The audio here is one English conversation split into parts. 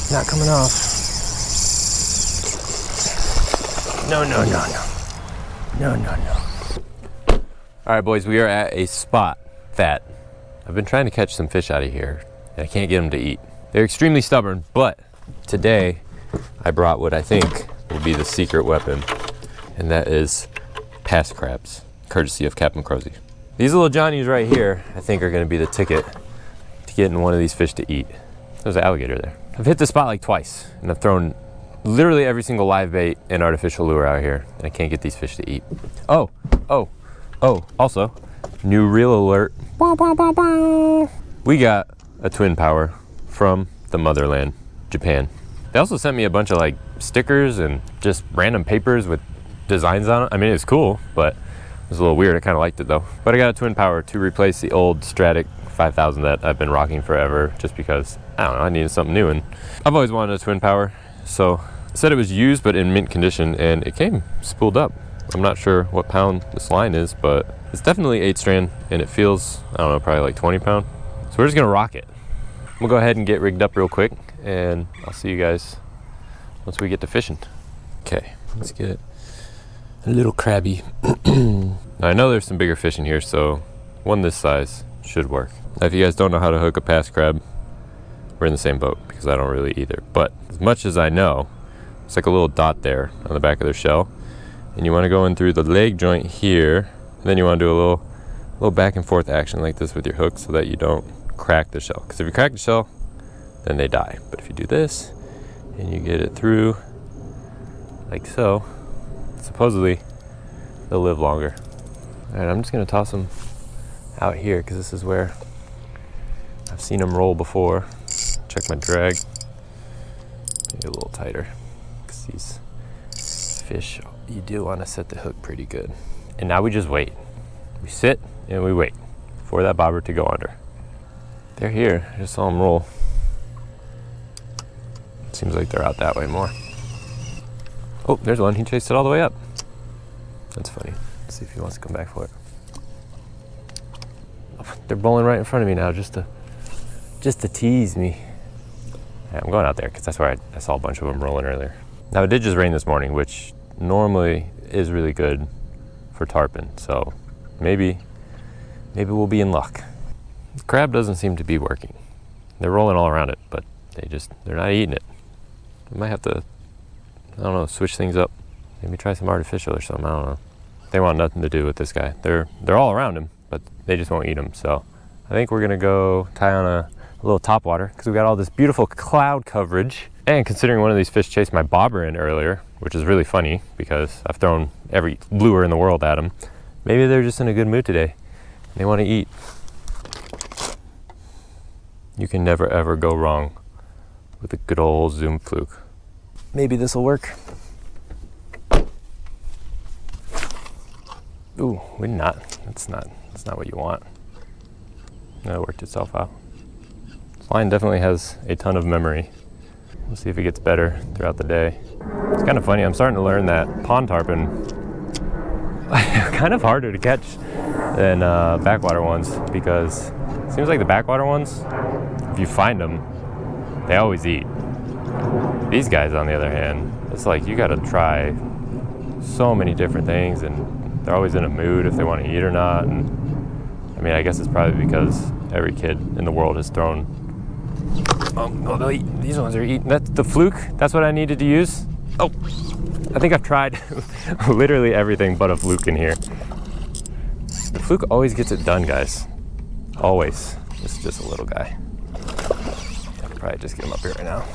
Not coming off. No. All right, boys, we are at a spot that I've been trying to catch some fish out of here, and I can't get them to eat. They're extremely stubborn, but today I brought what I think will be the secret weapon, and that is pass crabs, courtesy of Captain Crozy. These little Johnnies right here, I think, are gonna be the ticket to getting one of these fish to eat. There's an alligator there. I've hit this spot like twice, and I've thrown literally every single live bait and artificial lure out here, and I can't get these fish to eat. Oh, also, new reel alert. We got a twin power from the motherland, Japan. They also sent me a bunch of like stickers and just random papers with designs on it. I mean, it's cool, but it was a little weird. I kind of liked it though. But I got a twin power to replace the old Stratic 5000 that I've been rocking forever, just because, I don't know, I needed something new, and I've always wanted a twin power. So I said it was used but in mint condition, and it came spooled up. I'm not sure what pound this line is, but it's definitely 8 strand, and it feels, I don't know, probably like 20 pound. So we're just gonna rock it. We'll go ahead and get rigged up real quick, and I'll see you guys once we get to fishing. Okay, let's get a little crabby. Now, I know there's some bigger fish in here, so one this size should work. Now, if you guys don't know how to hook a pass crab, we're in the same boat, because I don't really either. But as much as I know, it's like a little dot there on the back of their shell, and you want to go in through the leg joint here, and then you want to do a little back and forth action like this with your hook, so that you don't crack the shell. Because if you crack the shell, then they die. But if you do this and you get it through like so, supposedly they'll live longer. All right, I'm just gonna toss them out here, because this is where I've seen them roll before. Check my drag. Maybe a little tighter, because these fish, you do want to set the hook pretty good. And now we just wait. We sit and we wait for that bobber to go under. They're here. I just saw them roll. Seems like they're out that way more. Oh, there's one. He chased it all the way up. That's funny. Let's see if he wants to come back for it. Oh, they're bowling right in front of me now, just to tease me. Yeah, I'm going out there because that's where I saw a bunch of them rolling earlier. Now, it did just rain this morning, which normally is really good for tarpon. So maybe we'll be in luck. The crab doesn't seem to be working. They're rolling all around it, but they're not eating it. I might have to, I don't know, switch things up. Maybe try some artificial or something, I don't know. They want nothing to do with this guy. They're all around him, but they just won't eat him. So I think we're gonna go tie on a little topwater, because we got all this beautiful cloud coverage. And considering one of these fish chased my bobber in earlier, which is really funny because I've thrown every lure in the world at them, maybe they're just in a good mood today and they want to eat. You can never ever go wrong with a good old Zoom fluke. Maybe this will work. Ooh, we did not. That's not what you want. That worked itself out. This line definitely has a ton of memory. We'll see if it gets better throughout the day. It's kind of funny. I'm starting to learn that pond tarpon are kind of harder to catch than backwater ones, because it seems like the backwater ones, if you find them, they always eat. These guys, on the other hand, it's like you got to try so many different things, and they're always in a mood if they want to eat or not. And I mean, I guess it's probably because every kid in the world has thrown. Oh, they'll eat. These ones are eating. That's the fluke. That's what I needed to use. Oh, I think I've tried literally everything but a fluke in here. The fluke always gets it done, guys. Always. It's just a little guy. I could probably just get him up here right now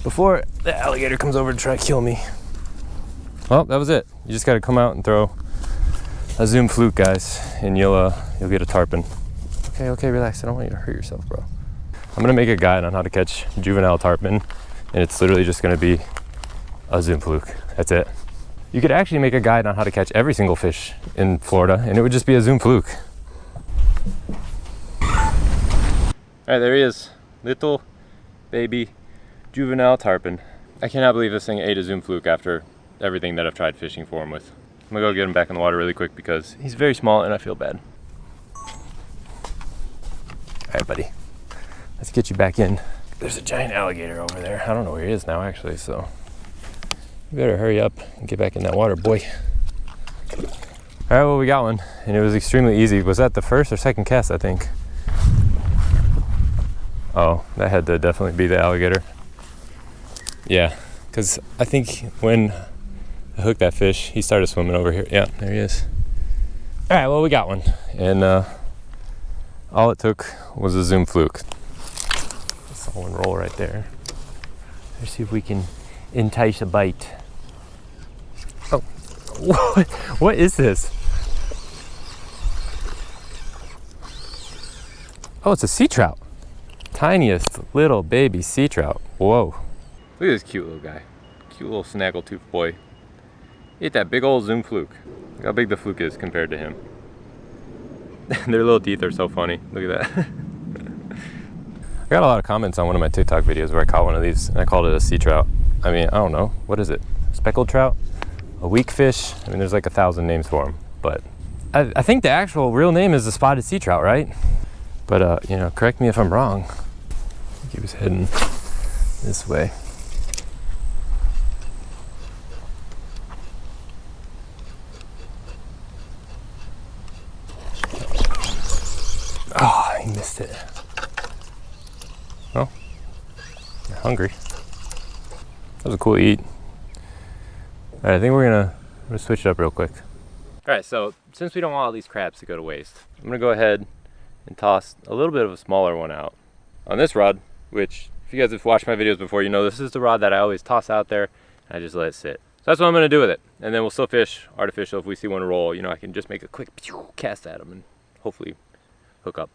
before the alligator comes over to try to kill me. Well, that was it. You just got to come out and throw a Zoom fluke, guys, and you'll get a tarpon. Okay, relax. I don't want you to hurt yourself, bro. I'm gonna make a guide on how to catch juvenile tarpon, and it's literally just gonna be a Zoom fluke. That's it. You could actually make a guide on how to catch every single fish in Florida, and it would just be a Zoom fluke. All right, there he is. Little baby juvenile tarpon. I cannot believe this thing ate a Zoom fluke after everything that I've tried fishing for him with. I'm gonna go get him back in the water really quick because he's very small and I feel bad. All right, buddy. Let's get you back in there's a giant alligator over there. I don't know where he is now, actually, so you better hurry up and get back in that water, boy. All right, well, we got one, and it was extremely easy. Was that the first or second cast, I think? Oh, that had to definitely be the alligator. Yeah, because I think when I hooked that fish, he started swimming over here. Yeah, there he is. All right, well, we got one, and all it took was a Zoom fluke. That's all one roll right there. Let's see if we can entice a bite. Oh, what is this? Oh, it's a sea trout. Tiniest little baby sea trout. Whoa. Look at this cute little guy. Cute little snaggletooth boy. He ate that big old Zoom fluke. Look how big the fluke is compared to him. Their little teeth are so funny. Look at that. I got a lot of comments on one of my TikTok videos where I caught one of these and I called it a sea trout. I mean, I don't know. What is it? Speckled trout? A weak fish? I mean, there's like 1,000 names for them. But I think the actual real name is the spotted sea trout, right? But, you know, correct me if I'm wrong. I think he was heading this way. Oh, he missed it. Well, you're hungry. That was a cool eat. All right, I think we're gonna switch it up real quick. All right, so since we don't want all these crabs to go to waste, I'm gonna go ahead and toss a little bit of a smaller one out on this rod, which if you guys have watched my videos before, you know this is the rod that I always toss out there and I just let it sit. So that's what I'm gonna do with it. And then we'll still fish artificial if we see one roll. You know, I can just make a quick cast at them and hopefully hook up.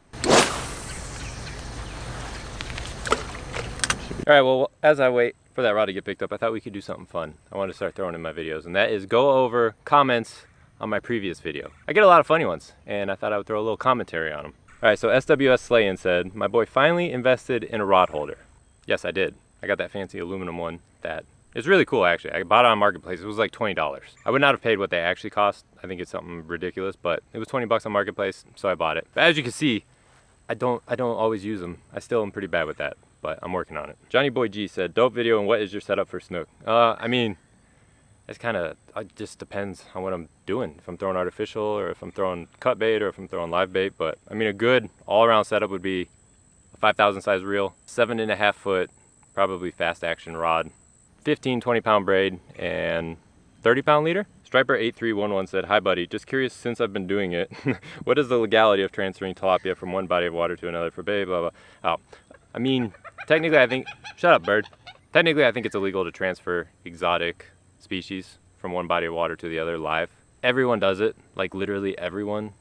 All right, well, as I wait for that rod to get picked up, I thought we could do something fun. I wanted to start throwing in my videos, and that is go over comments on my previous video. I get a lot of funny ones, and I thought I would throw a little commentary on them. All right, so SWS Slayin said, my boy finally invested in a rod holder. Yes, I did. I got that fancy aluminum one that is really cool, actually. I bought it on Marketplace. It was like $20. I would not have paid what they actually cost. I think it's something ridiculous, but it was 20 bucks on Marketplace, so I bought it. But as you can see, I don't always use them. I still am pretty bad with that, but I'm working on it. Johnny Boy G said, dope video, and what is your setup for snook? I mean, it's kind of, it just depends on what I'm doing. If I'm throwing artificial, or if I'm throwing cut bait, or if I'm throwing live bait. But I mean, a good all-around setup would be a 5,000 size reel, 7.5 foot, probably fast action rod, 15, 20 pound braid, and 30 pound leader. Striper8311 said, hi buddy, just curious since I've been doing it, what is the legality of transferring tilapia from one body of water to another for bait, blah, blah. Oh, I mean, technically I think, shut up bird. Technically I think it's illegal to transfer exotic species from one body of water to the other live. Everyone does it, like literally everyone.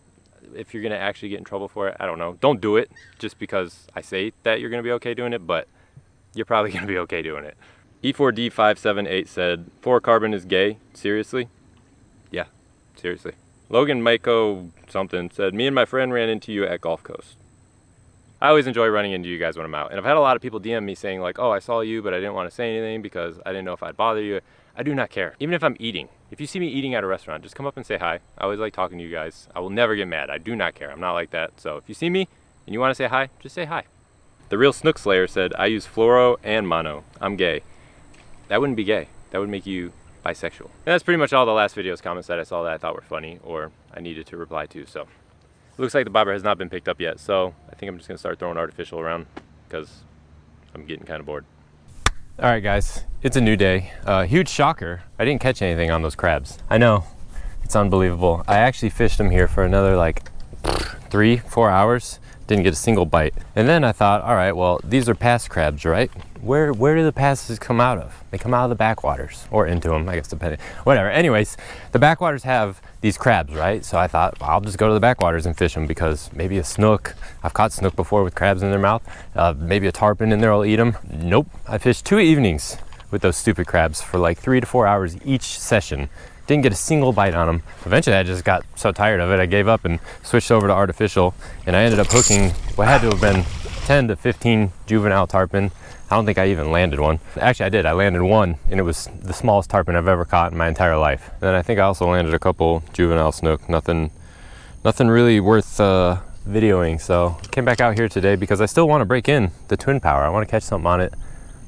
If you're gonna actually get in trouble for it, I don't know. Don't do it just because I say that you're gonna be okay doing it, but you're probably gonna be okay doing it. E4D578 said, fluorocarbon is gay, seriously? Yeah, seriously. Logan Mako something said, me and my friend ran into you at Gulf Coast. I always enjoy running into you guys when I'm out. And I've had a lot of people DM me saying like, oh, I saw you, but I didn't want to say anything because I didn't know if I'd bother you. I do not care. Even if I'm eating. If you see me eating at a restaurant, just come up and say hi. I always like talking to you guys. I will never get mad. I do not care. I'm not like that. So if you see me and you want to say hi, just say hi. The Real Snook Slayer said, I use fluoro and mono. I'm gay. That wouldn't be gay. That would make you bisexual. And that's pretty much all the last video's comments that I saw that I thought were funny or I needed to reply to. So it looks like the bobber has not been picked up yet. So I think I'm just gonna start throwing artificial around because I'm getting kind of bored. All right guys, it's a new day. Huge shocker. I didn't catch anything on those crabs. I know, it's unbelievable. I actually fished them here for another like 3-4 hours. Didn't get a single bite. And then I thought, all right, well, these are pass crabs, right? Where do the passes come out of? They come out of the backwaters, or into them, I guess, depending. Whatever. Anyways, the backwaters have these crabs, right? So I thought, well, I'll just go to the backwaters and fish them because maybe a snook. I've caught snook before with crabs in their mouth. Maybe a tarpon in there will eat them. Nope. I fished 2 evenings with those stupid crabs for like 3 to 4 hours each session. Didn't get a single bite on them. Eventually I just got so tired of it, I gave up and switched over to artificial, and I ended up hooking what had to have been 10 to 15 juvenile tarpon. I don't think I even landed one. Actually I did, I landed one, and it was the smallest tarpon I've ever caught in my entire life. And then I think I also landed a couple juvenile snook, nothing really worth videoing. So came back out here today because I still want to break in the twin power. I want to catch something on it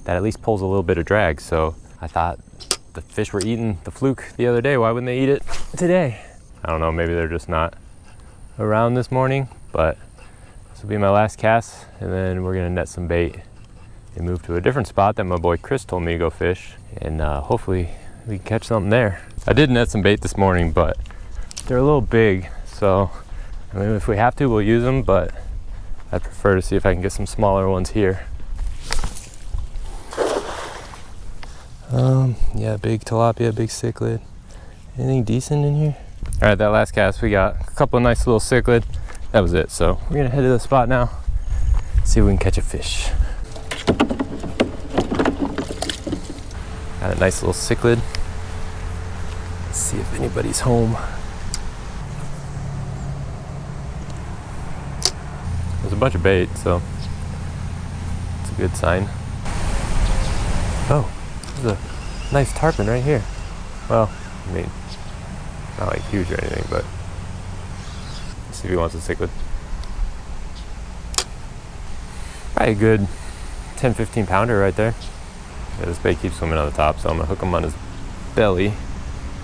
that at least pulls a little bit of drag. So I thought the fish were eating the fluke the other day. Why wouldn't they eat it today? I don't know, maybe they're just not around this morning, but this will be my last cast, and then we're gonna net some bait and move to a different spot that my boy Chris told me to go fish, and hopefully we can catch something there. I did net some bait this morning, but they're a little big, so I mean, if we have to, we'll use them, but I'd prefer to see if I can get some smaller ones here. Yeah, big tilapia, big cichlid. Anything decent in here? All right, that last cast, we got a couple of nice little cichlid. That was it, so we're gonna head to the spot now, see if we can catch a fish. Got a nice little cichlid. Let's see if anybody's home. There's a bunch of bait, so it's a good sign. Oh, there's a nice tarpon right here. Well, I mean, not like huge or anything, but let's see if he wants a cichlid. Probably a good 10-15 pounder right there. Yeah, this bait keeps swimming on the top, so I'm gonna hook him on his belly,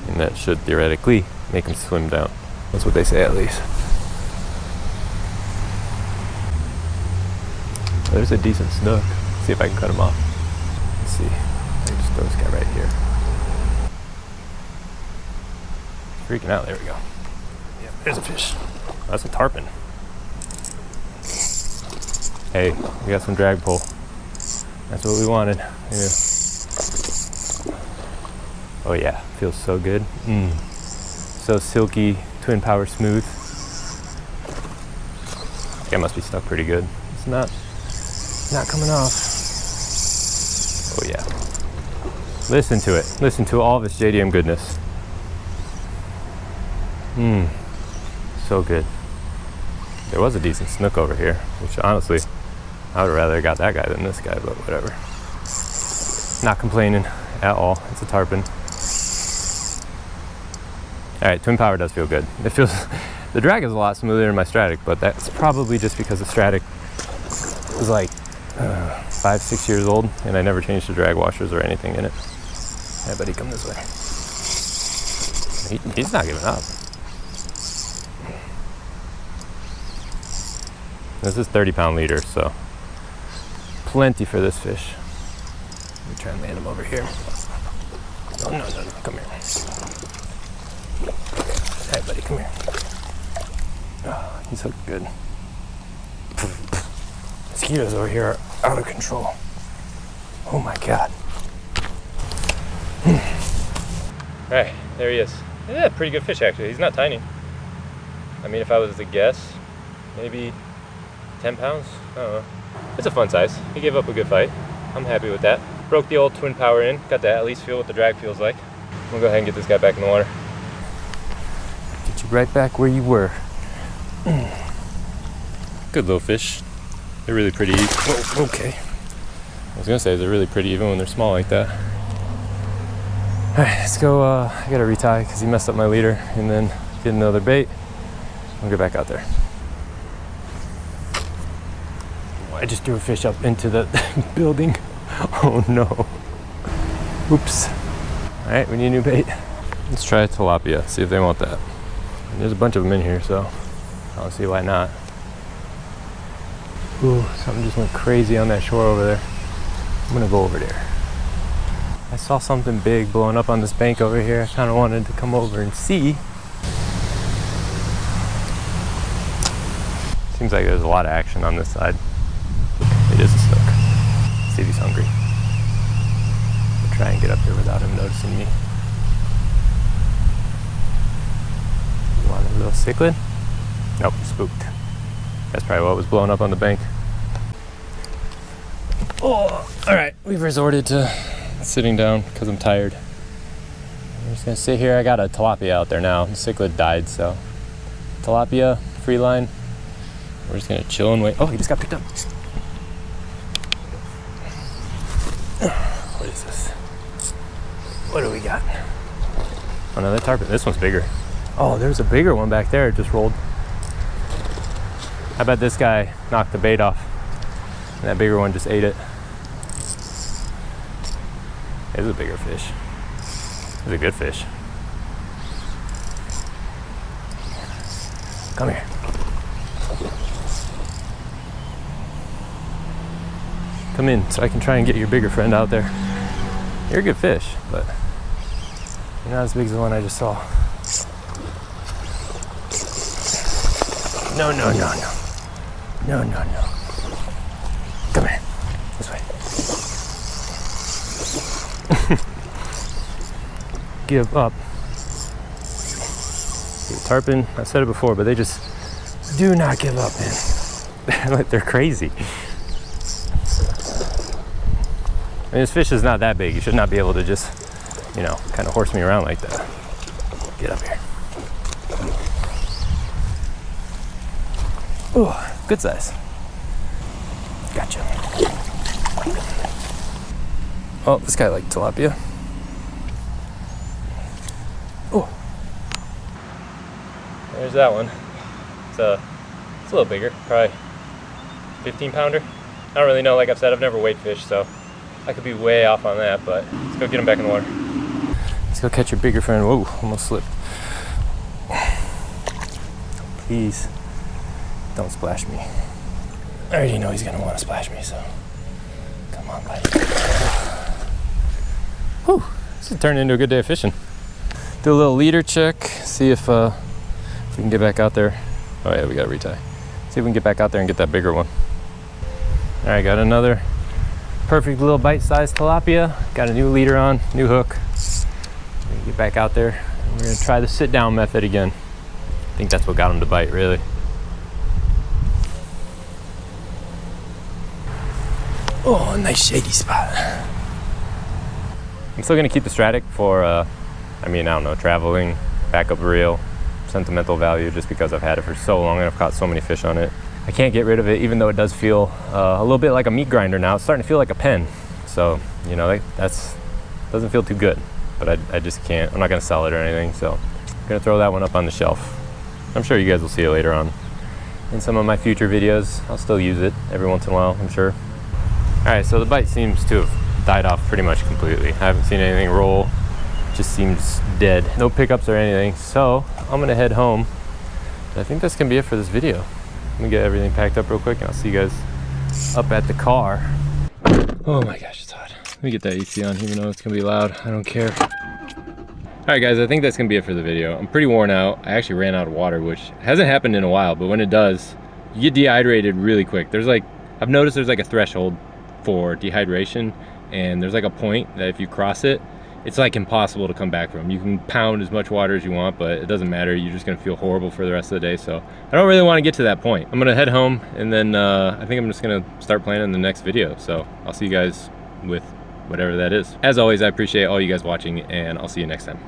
and that should theoretically make him swim down. That's what they say, at least. There's a decent snook. Let's see if I can cut him off. Let's see. I just throw this guy right here. Freaking out. There we go. Yeah, there's a fish. That's a tarpon. Hey, we got some drag pull. That's what we wanted. Yeah. Oh yeah, feels so good. So silky, twin power smooth. Yeah, it must be stuck pretty good. It's not coming off. Oh yeah. Listen to it. Listen to all this JDM goodness. So good. There was a decent snook over here, which honestly, I would rather got that guy than this guy, but whatever. Not complaining at all. It's a tarpon. All right, twin power does feel good. It feels, the drag is a lot smoother in my Stratic, but that's probably just because the Stratic was like 5-6 years old, and I never changed the drag washers or anything in it. Yeah, buddy, come this way. He's not giving up. This is 30-pound leader, so plenty for this fish. Let me try and land him over here. Oh, no, come here. Hey, buddy, come here. Oh, he's hooked good. Mosquitoes over here are out of control. Oh my God. All right, there he is. Yeah, pretty good fish actually. He's not tiny. I mean, if I was to guess, maybe 10 pounds? I don't know. It's a fun size. He gave up a good fight. I'm happy with that. Broke the old twin power in. Got to at least feel what the drag feels like. I'm gonna go ahead and get this guy back in the water. Get you right back where you were. Good little fish. They're really pretty. Whoa, okay. I was gonna say they're really pretty even when they're small like that. All right, let's go. I gotta retie because he messed up my leader, and then get another bait. I'll get back out there. I just threw a fish up into the building. Oh no. Oops. All right, we need a new bait. Let's try tilapia, see if they want that. And there's a bunch of them in here, so I don't see why not. Ooh, something just went crazy on that shore over there. I'm gonna go over there. I saw something big blowing up on this bank over here. I kind of wanted to come over and see. Seems like there's a lot of action on this side. It is a snook. See if he's hungry. I'll try and get up there without him noticing me. You want a little cichlid? Nope, spooked. That's probably what was blowing up on the bank. Oh, all right, we've resorted to sitting down because I'm tired. I'm just gonna sit here. I got a tilapia out there now. The cichlid died, so tilapia, free line. We're just gonna chill and wait. Oh, he just got picked up. What is this? What do we got? Another tarpon. This one's bigger. Oh, there's a bigger one back there. It just rolled. I bet this guy knocked the bait off and that bigger one just ate it. It's a bigger fish. It's a good fish. Come here. Come in so I can try and get your bigger friend out there. You're a good fish, but you're not as big as the one I just saw. No, no, no, no. No, no, no. Come here. This way. Give up. Tarpon, I've said it before, but they just do not give up, man. Like, they're crazy. I mean, this fish is not that big. You should not be able to just, you know, kind of horse me around like that. Get up here. Oh, good size. Gotcha. Oh, this guy liked tilapia. Oh. There's that one. It's a little bigger, probably 15-pounder. I don't really know, like I've said, I've never weighed fish, so I could be way off on that, but let's go get him back in the water. Let's go catch your bigger friend. Whoa, almost slipped. Please, don't splash me. I already know he's gonna want to splash me, so come on, buddy. Whew, this has turned into a good day of fishing. Do a little leader check, see if we can get back out there. Oh yeah, we gotta retie. See if we can get back out there and get that bigger one. All right, got another perfect little bite-sized tilapia. Got a new leader on, new hook. We're gonna get back out there. And we're gonna try the sit-down method again. I think that's what got him to bite, really. Oh, nice shady spot. I'm still gonna keep the Stratic for, I don't know, traveling, backup reel, sentimental value, just because I've had it for so long and I've caught so many fish on it. I can't get rid of it, even though it does feel a little bit like a meat grinder now. It's starting to feel like a pen. So, you know, that's doesn't feel too good, but I just can't. I'm not gonna sell it or anything, so I'm gonna throw that one up on the shelf. I'm sure you guys will see it later on in some of my future videos. I'll still use it every once in a while, I'm sure. All right, so the bite seems to have died off pretty much completely. I haven't seen anything roll. Just seems dead. No pickups or anything. So I'm gonna head home. I think that's gonna be it for this video. Let me get everything packed up real quick and I'll see you guys up at the car. Oh my gosh, it's hot. Let me get that AC on, even though it's gonna be loud. I don't care. All right guys, I think that's gonna be it for the video. I'm pretty worn out. I actually ran out of water, which hasn't happened in a while, but when it does, you get dehydrated really quick. I've noticed there's like a threshold for dehydration, and there's like a point that if you cross it, it's like impossible to come back from. You can pound as much water as you want, but it doesn't matter. You're just gonna feel horrible for the rest of the day. So I don't really wanna get to that point. I'm gonna head home, and then I think I'm just gonna start planning the next video. So I'll see you guys with whatever that is. As always, I appreciate all you guys watching, and I'll see you next time.